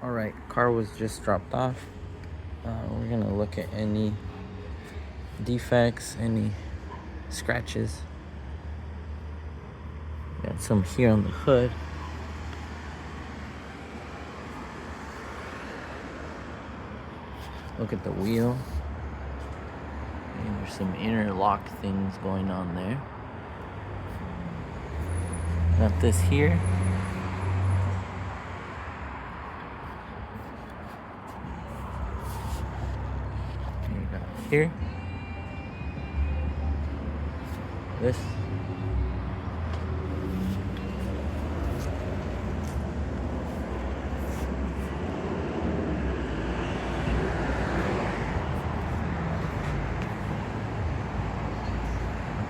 Alright, car was just dropped off. We're gonna look at any defects, any scratches. Got some here on the hood. Look at the wheel. And there's some interlock things going on there. Got this here. You got here. This.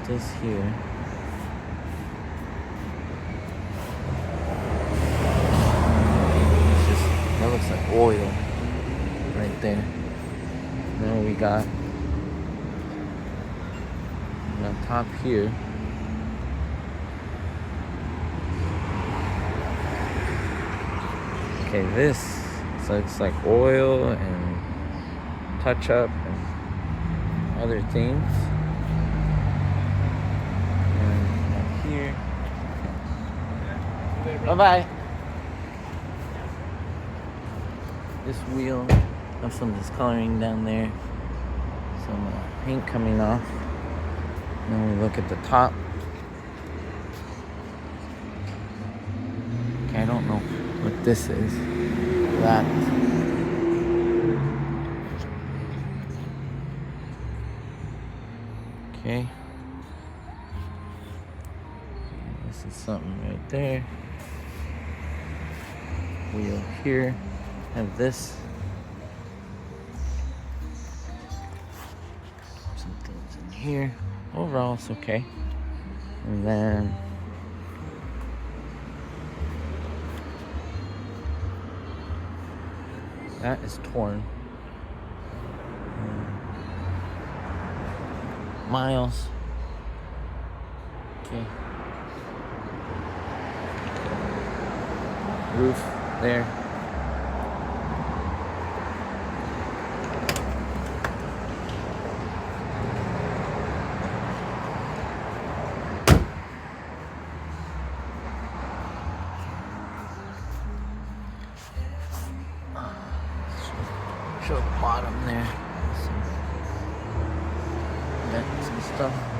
This here. It's just, that looks like oil right there. Then we got on top here. Okay, this looks like oil and touch up and other things. Here. Bye-bye. This wheel have some discoloring down there. Some paint coming off. Then we look at the top. Okay, I don't know what this is. That. Okay. This is something right there. Wheel here. Have this. Some things in here. Overall, it's okay. And then that is torn. Miles. Okay. Roof there. Show the bottom there. Some stuff.